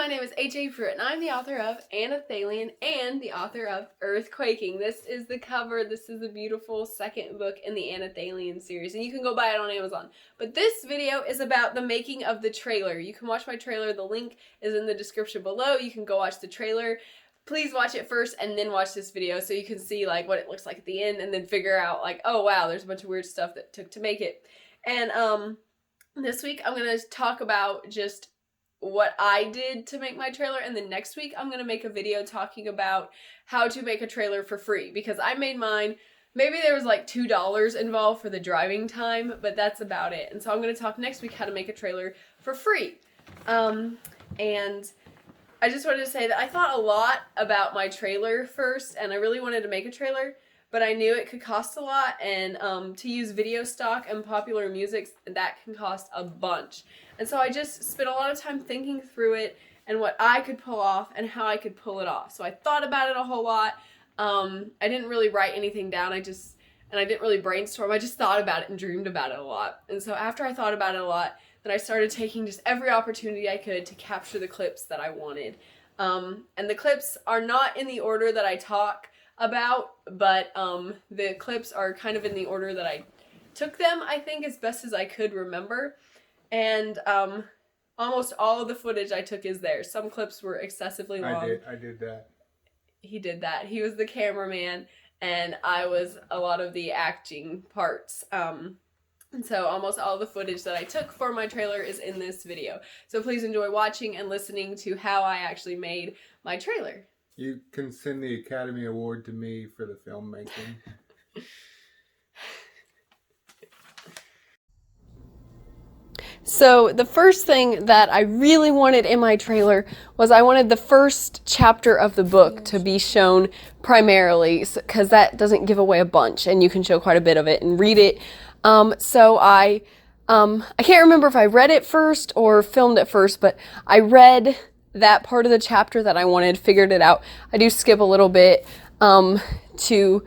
my name is HAPruitt and I'm the author of Anelthalien and the author of Earth Quaking. This is the cover. This is the beautiful second book in the Anelthalien series, and you can go buy it on Amazon. But this video is about the making of the trailer. You can watch my trailer. The link is in the description below. You can go watch the trailer. Please watch it first and then watch this video so you can see like what it looks like at the end and then figure out like, oh wow, there's a bunch of weird stuff that took to make it. And this week I'm going to talk about just what I did to make my trailer, and then next week I'm going to make a video talking about how to make a trailer for free, because I made mine. Maybe there was like $2 involved for the driving time, but that's about it. And so I'm going to talk next week how to make a trailer for free. And I just wanted to say that I thought a lot about my trailer first, and I really wanted to make a trailer, but I knew it could cost a lot, and to use video stock and popular music, that can cost a bunch. And so I just spent a lot of time thinking through it and what I could pull off and how I could pull it off. So I thought about it a whole lot. I didn't really write anything down. I didn't really brainstorm. I just thought about it and dreamed about it a lot. And so after I thought about it a lot, then I started taking just every opportunity I could to capture the clips that I wanted. And the clips are not in the order that I talk about, but the clips are kind of in the order that I took them, I think, as best as I could remember. And almost all of the footage I took is there. Some clips were excessively long. I did that. He did that. He was the cameraman, and I was a lot of the acting parts. And so almost all the footage that I took for my trailer is in this video. So please enjoy watching and listening to how I actually made my trailer. You can send the Academy Award to me for the filmmaking. So the first thing that I really wanted in my trailer was I wanted the first chapter of the book to be shown primarily, because that doesn't give away a bunch and you can show quite a bit of it and read it. So I can't remember if I read it first or filmed it first, but I read that part of the chapter that I wanted, figured it out. I do skip a little bit to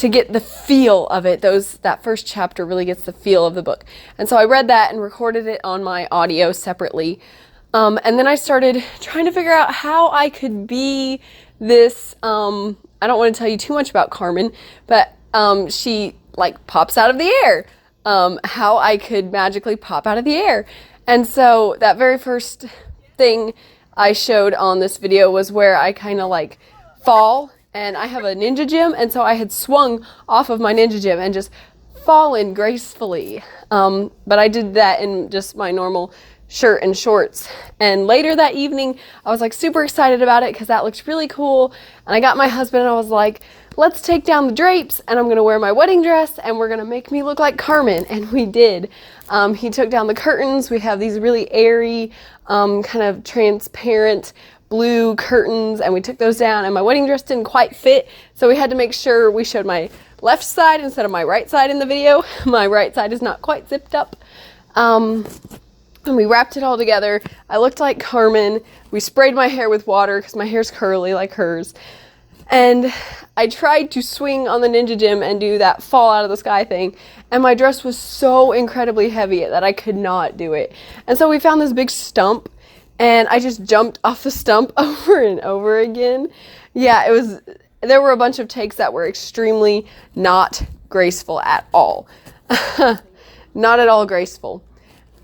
get the feel of it. That first chapter really gets the feel of the book. And so I read that and recorded it on my audio separately. And then I started trying to figure out how I could be this, I don't want to tell you too much about Carmen, but she like pops out of the air. How I could magically pop out of the air. And so that very first thing I showed on this video was where I kind of like fall. And I have a ninja gym, and so I had swung off of my ninja gym and just fallen gracefully. But I did that in just my normal shirt and shorts. And later that evening, I was like super excited about it because that looked really cool. And I got my husband and I was like, let's take down the drapes and I'm going to wear my wedding dress and we're going to make me look like Carmen. And we did. He took down the curtains. We have these really airy, kind of transparent blue curtains, and we took those down, and my wedding dress didn't quite fit, so we had to make sure we showed my left side instead of my right side in the video. My right side is not quite zipped up. And we wrapped it all together. I looked like Carmen. We sprayed my hair with water because my hair's curly like hers. And I tried to swing on the ninja gym and do that fall out of the sky thing, and my dress was so incredibly heavy that I could not do it. And so we found this big stump, and I just jumped off the stump over and over again. Yeah, there were a bunch of takes that were extremely not graceful at all. Not at all graceful.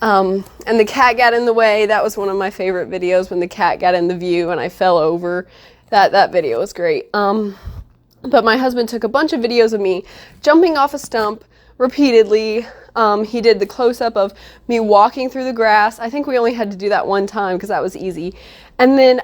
And the cat got in the way. That was one of my favorite videos, when the cat got in the view and I fell over. That video was great. But my husband took a bunch of videos of me jumping off a stump repeatedly. He did the close-up of me walking through the grass. I think we only had to do that one time because that was easy. And then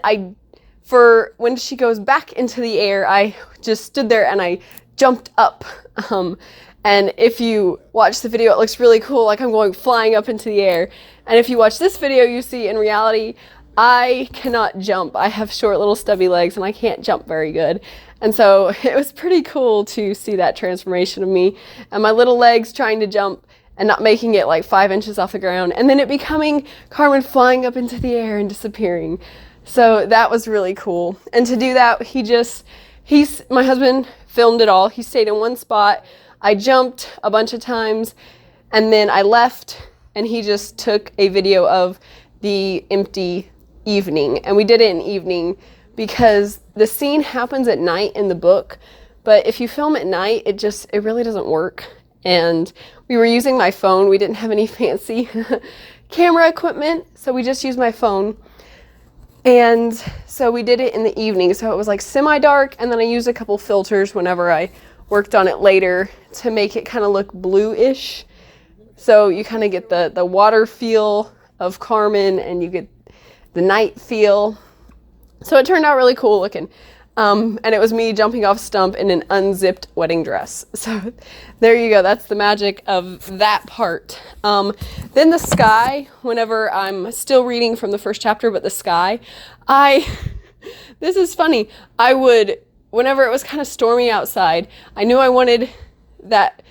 when she goes back into the air, I just stood there and I jumped up. And if you watch the video, it looks really cool, like I'm going flying up into the air. And if you watch this video, you see in reality, I cannot jump. I have short little stubby legs and I can't jump very good. And so it was pretty cool to see that transformation of me and my little legs trying to jump and not making it like 5 inches off the ground, and then it becoming Carmen flying up into the air and disappearing. So that was really cool. And to do that, my husband filmed it all. He stayed in one spot. I jumped a bunch of times, and then I left, and he just took a video of the empty evening, and we did it in evening because the scene happens at night in the book, but if you film at night, it really doesn't work. And we were using my phone. We didn't have any fancy camera equipment, so we just used my phone. And so we did it in the evening, so it was like semi-dark, and then I used a couple filters whenever I worked on it later to make it kind of look blue-ish. So you kind of get the water feel of Carmen, and you get the night feel. So it turned out really cool looking. And it was me jumping off Stump in an unzipped wedding dress. So there you go. That's the magic of that part. Then the sky, whenever I'm still reading from the first chapter, but the sky, this is funny. Whenever it was kind of stormy outside, I knew I wanted that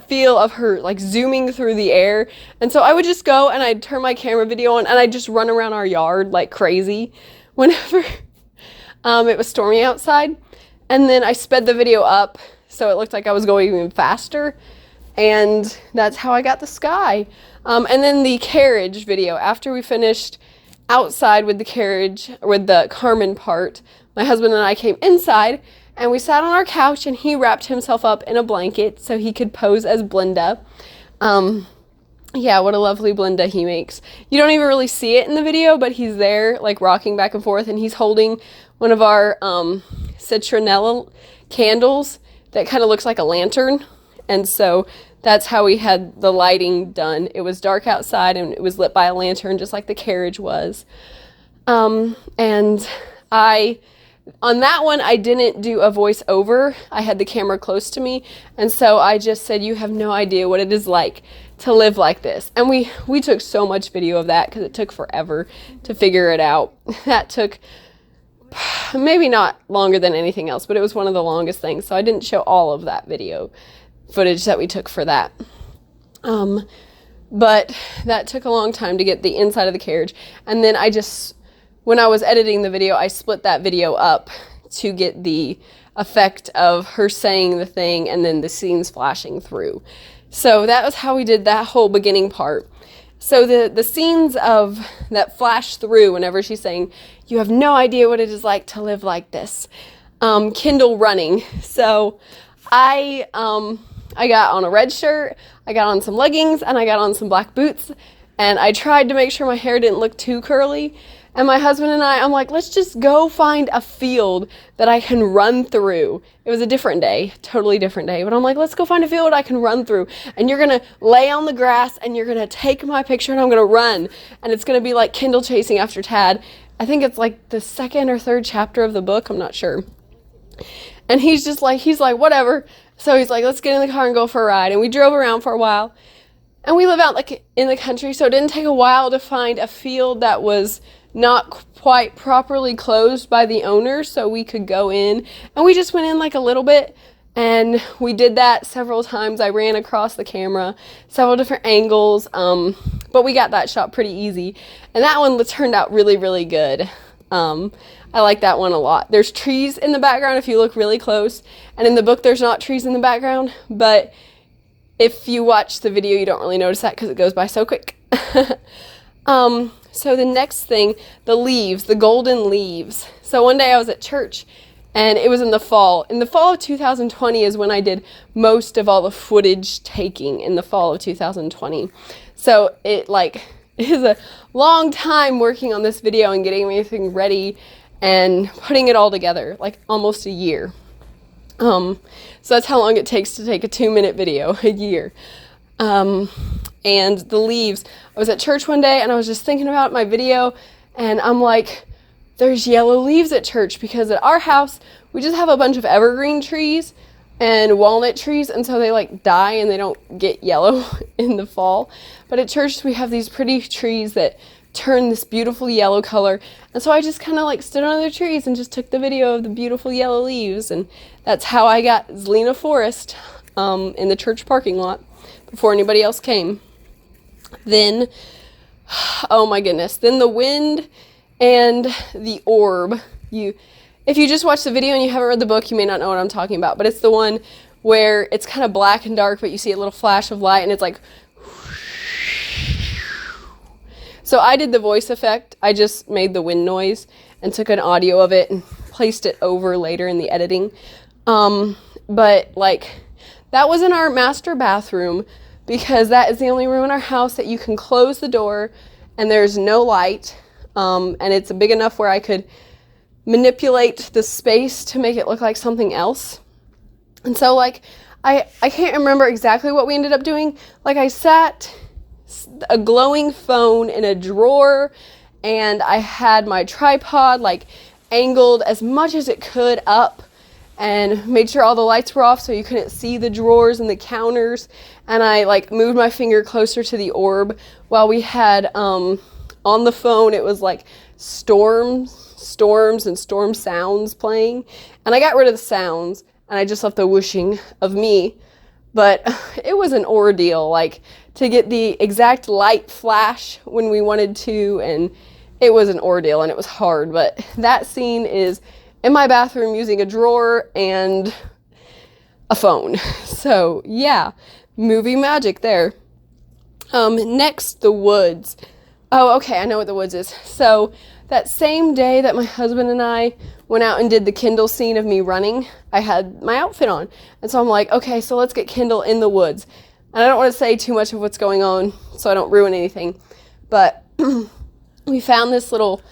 feel of her like zooming through the air. And so I would just go and I'd turn my camera video on and I'd just run around our yard like crazy whenever it was stormy outside. And then I sped the video up so it looked like I was going even faster. And that's how I got the sky. And then the carriage video, after we finished outside with the carriage, with the Carmen part, my husband and I came inside and we sat on our couch and he wrapped himself up in a blanket so he could pose as Blinda. Yeah, what a lovely Blinda he makes. You don't even really see it in the video, but he's there like rocking back and forth, and he's holding one of our citronella candles that kind of looks like a lantern. And so that's how we had the lighting done. It was dark outside and it was lit by a lantern just like the carriage was. And on that one, I didn't do a voiceover. I had the camera close to me, and so I just said, you have no idea what it is like to live like this. And we took so much video of that because it took forever to figure it out. That took maybe not longer than anything else, but it was one of the longest things, so I didn't show all of that video footage that we took for that. But that took a long time to get the inside of the carriage, and then when I was editing the video, I split that video up to get the effect of her saying the thing and then the scenes flashing through. So that was how we did that whole beginning part. So the scenes of that flash through whenever she's saying, you have no idea what it is like to live like this. Kindle running. So I got on a red shirt, I got on some leggings, and I got on some black boots, and I tried to make sure my hair didn't look too curly. And my husband and I'm like, let's just go find a field that I can run through. It was a different day, totally different day. But I'm like, let's go find a field I can run through. And you're going to lay on the grass and you're going to take my picture and I'm going to run. And it's going to be like Kindle chasing after Tad. I think it's like the second or third chapter of the book. I'm not sure. And he's like, whatever. So he's like, let's get in the car and go for a ride. And we drove around for a while. And we live out like in the country, so it didn't take a while to find a field that was not quite properly closed by the owner, so we could go in. And we just went in like a little bit, and we did that several times. I ran across the camera, several different angles, but we got that shot pretty easy. And that one turned out really, really good. I like that one a lot. There's trees in the background if you look really close, and in the book there's not trees in the background, but if you watch the video, you don't really notice that because it goes by so quick. So the next thing, the leaves, the golden leaves. So one day I was at church and it was in the fall. In the fall of 2020 is when I did most of all the footage taking, in the fall of 2020. So it is a long time working on this video and getting everything ready and putting it all together, like almost a year. So that's how long it takes to take a 2-minute video, a year. And the leaves, I was at church one day and I was just thinking about my video and I'm like, there's yellow leaves at church, because at our house, we just have a bunch of evergreen trees and walnut trees, and so they like die and they don't get yellow in the fall. But at church, we have these pretty trees that turn this beautiful yellow color. And so I just kind of like stood under the trees and just took the video of the beautiful yellow leaves. And that's how I got Zelina Forest in the church parking lot before anybody else came. Then, oh my goodness, then the wind and the orb. If you just watch the video and you haven't read the book, you may not know what I'm talking about, but it's the one where it's kind of black and dark, but you see a little flash of light and it's like, So I did the voice effect. I just made the wind noise and took an audio of it and placed it over later in the editing. But like, that was in our master bathroom, because that is the only room in our house that you can close the door and there's no light. And it's big enough where I could manipulate the space to make it look like something else. And so like, I can't remember exactly what we ended up doing. Like, I sat a glowing phone in a drawer, and I had my tripod like angled as much as it could up, and made sure all the lights were off so you couldn't see the drawers and the counters. And I like moved my finger closer to the orb while we had on the phone, it was like storms and storm sounds playing. And I got rid of the sounds and I just left the whooshing of me. But it was an ordeal, like, to get the exact light flash when we wanted to, and it was an ordeal and it was hard. But that scene is in my bathroom using a drawer and a phone. So yeah, movie magic there. Next, the woods. Oh, okay, I know what the woods is. So that same day that my husband and I went out and did the Kindle scene of me running, I had my outfit on. And so I'm like, okay, so let's get Kindle in the woods. And I don't want to say too much of what's going on so I don't ruin anything. But we found this little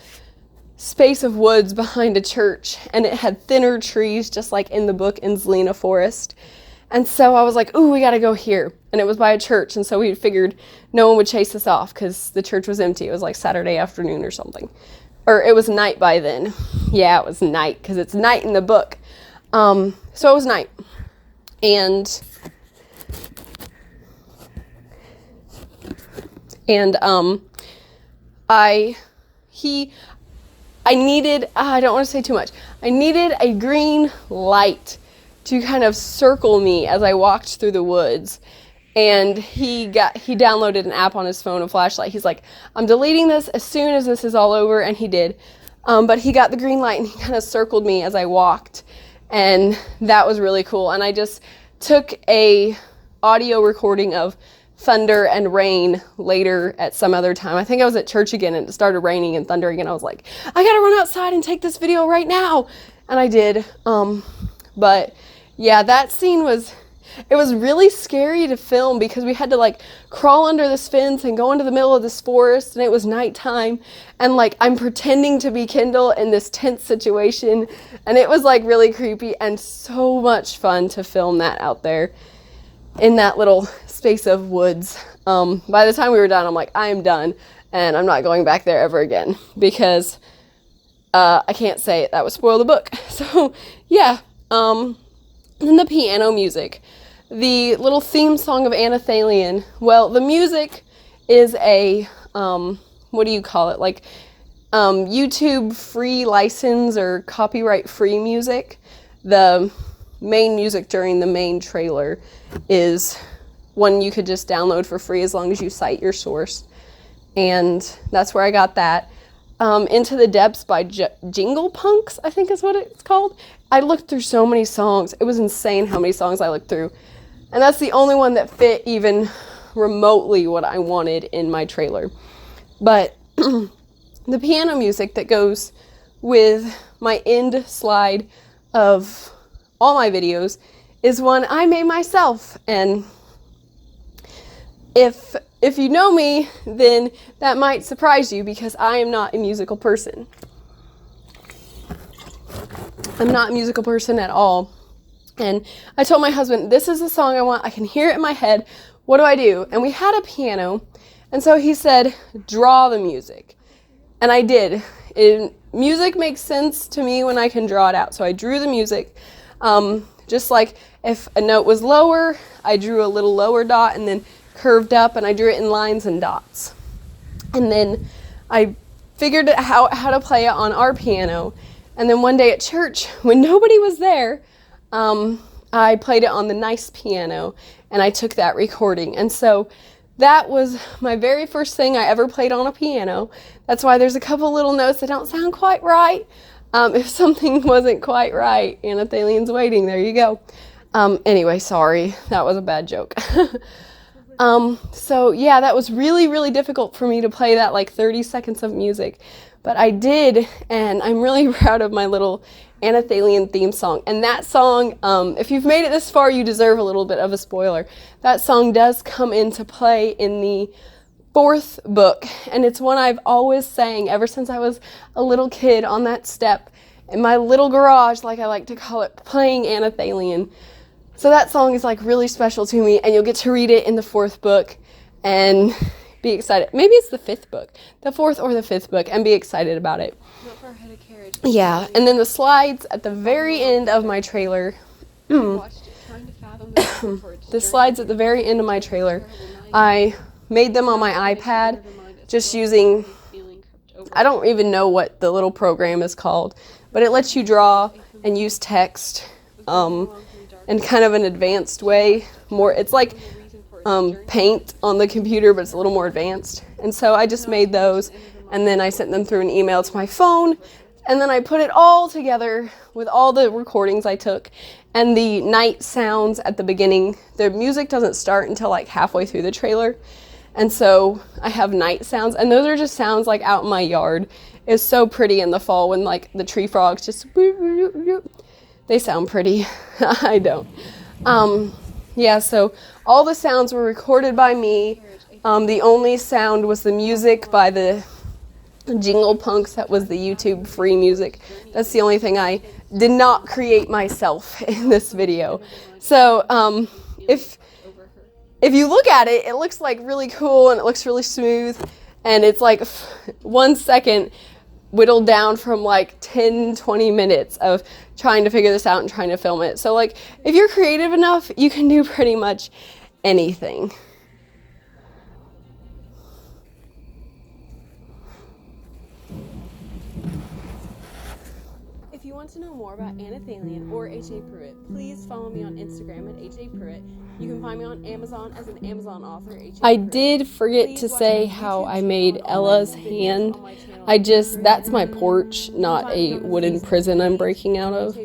space of woods behind a church, and it had thinner trees just like in the book Anelthalien Forest. And so I was like, ooh, we got to go here. And it was by a church, and so we figured no one would chase us off because the church was empty. It was like Saturday afternoon or something. Or it was night by then. Yeah, it was night because it's night in the book. So it was night. And I needed, I don't want to say too much. I needed a green light to kind of circle me as I walked through the woods. And he downloaded an app on his phone, a flashlight. He's like, I'm deleting this as soon as this is all over. And he did. But he got the green light and he kind of circled me as I walked. And that was really cool. And I just took a audio recording of thunder and rain later at some other time. I think I was at church again and it started raining and thundering, and I was like, I gotta run outside and take this video right now. And I did. But yeah, that scene was really scary to film because we had to like crawl under this fence and go into the middle of this forest, and it was nighttime, and like I'm pretending to be Kindle in this tense situation, and it was like really creepy and so much fun to film that out there in that little space of woods. By the time we were done, I'm like, I am done and I'm not going back there ever again because I can't say it. That would spoil the book. So yeah, and the piano music. The little theme song of Anelthalien. Well, the music is a, what do you call it? Like, YouTube free license or copyright free music. The main music during the main trailer is one you could just download for free as long as you cite your source. And that's where I got that. Into the Depths by Jingle Punks, I think is what it's called. I looked through so many songs. It was insane how many songs I looked through. And that's the only one that fit even remotely what I wanted in my trailer. But the piano music that goes with my end slide of all my videos is one I made myself. And if you know me, then that might surprise you because I am not a musical person. I'm not a musical person at all. And I told my husband, this is the song I want. I can hear it in my head. What do I do? And we had a piano. And so he said, draw the music. And I did. Music makes sense to me when I can draw it out. So I drew the music. Just like if a note was lower, I drew a little lower dot and then curved up, and I drew it in lines and dots. And then I figured out how to play it on our piano. And then one day at church, when nobody was there, I played it on the nice piano, and I took that recording. And so that was my very first thing I ever played on a piano. That's why there's a couple little notes that don't sound quite right. If something wasn't quite right, Anelthalien's waiting. There you go. Anyway, sorry. That was a bad joke. So yeah, that was really, really difficult for me to play that like 30 seconds of music, but I did, and I'm really proud of my little Anelthalien theme song. And that song, if you've made it this far, you deserve a little bit of a spoiler. That song does come into play in the 4th book, and it's one I've always sang ever since I was a little kid on that step in my little garage, like I like to call it, playing Anelthalien. So that song is like really special to me, and you'll get to read it in the 4th book and be excited. Maybe it's the 5th book, the 4th or the 5th book, and be excited about it. Yeah, and then the slides at the very end of my trailer. The slides at the very end of my trailer, I made them on my iPad just using, I don't even know what the little program is called, but it lets you draw and use text in kind of an advanced way. It's like Paint on the computer, but it's a little more advanced. And so I just made those, and then I sent them through an email to my phone, and then I put it all together with all the recordings I took and the night sounds at the beginning. The music doesn't start until like halfway through the trailer. And so I have night sounds, and those are just sounds like out in my yard. It's so pretty in the fall when like the tree frogs just, they sound pretty. I don't. Yeah, so all the sounds were recorded by me. The only sound was the music by the Jingle Punks. That was the YouTube free music. That's the only thing I did not create myself in this video. So if you look at it, it looks like really cool, and it looks really smooth, and it's like 1 second whittled down from like 10-20 minutes of trying to figure this out and trying to film it. So like, if you're creative enough, you can do pretty much anything. If you want to know more about Anelthalien or HAPruitt, please follow me on Instagram at HAPruitt. You can find me on Amazon as an Amazon author. I did forget to say how I made Ella's hand. That's my porch, not a wooden prison I'm breaking out of.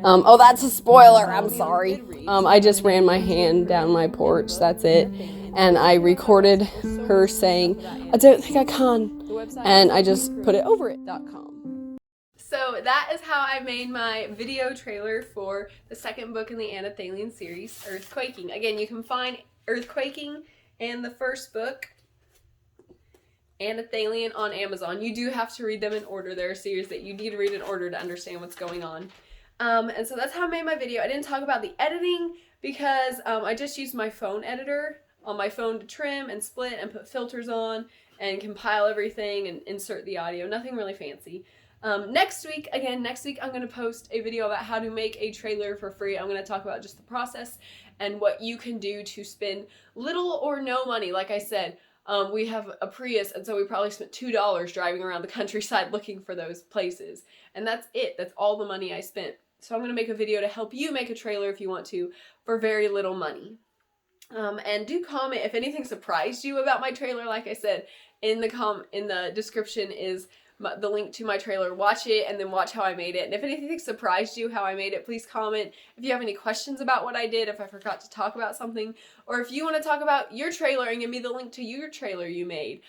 Oh, that's a spoiler, I'm sorry. I just ran my hand down my porch, that's it. And I recorded her saying, "I don't think I can," and I just put it over it.com. So that is how I made my video trailer for the 2nd book in the Anelthalien series, Earth Quaking. Again, you can find Earth Quaking and the 1st book, Anelthalien, on Amazon. You do have to read them in order. They're a series that you need to read in order to understand what's going on. And so that's how I made my video. I didn't talk about the editing because I just used my phone editor on my phone to trim and split and put filters on and compile everything and insert the audio. Nothing really fancy. Next week I'm going to post a video about how to make a trailer for free. I'm going to talk about just the process and what you can do to spend little or no money. Like I said, we have a Prius, and so we probably spent $2 driving around the countryside looking for those places. And that's it. That's all the money I spent. So I'm going to make a video to help you make a trailer if you want to, for very little money. And do comment if anything surprised you about my trailer. Like I said, in the description is the link to my trailer. Watch it and then watch how I made it. And if anything surprised you how I made it, please comment. If you have any questions about what I did, if I forgot to talk about something, or if you want to talk about your trailer and give me the link to your trailer you made,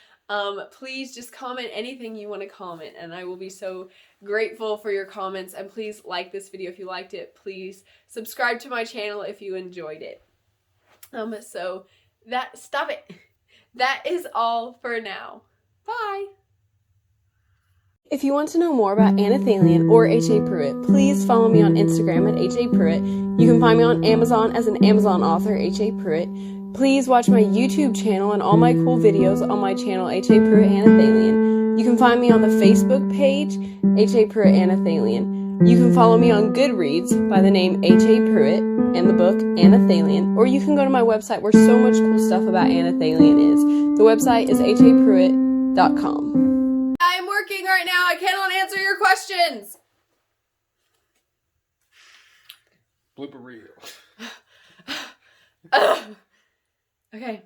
please just comment anything you want to comment, and I will be so grateful for your comments. And please like this video if you liked it. Please subscribe to my channel if you enjoyed it. Stop it. That is all for now. Bye. If you want to know more about Anelthalien or HAPruitt, please follow me on Instagram at HAPruitt. You can find me on Amazon as an Amazon author, HAPruitt. Please watch my YouTube channel and all my cool videos on my channel, HAPruitt and Anelthalien. You can find me on the Facebook page, HAPruitt and Anelthalien. You can follow me on Goodreads by the name HAPruitt and the book Anelthalien, or you can go to my website where so much cool stuff about Anelthalien is. The website is HAPruitt.com. I'm working right now. I cannot answer your questions. Blooper reel. Okay.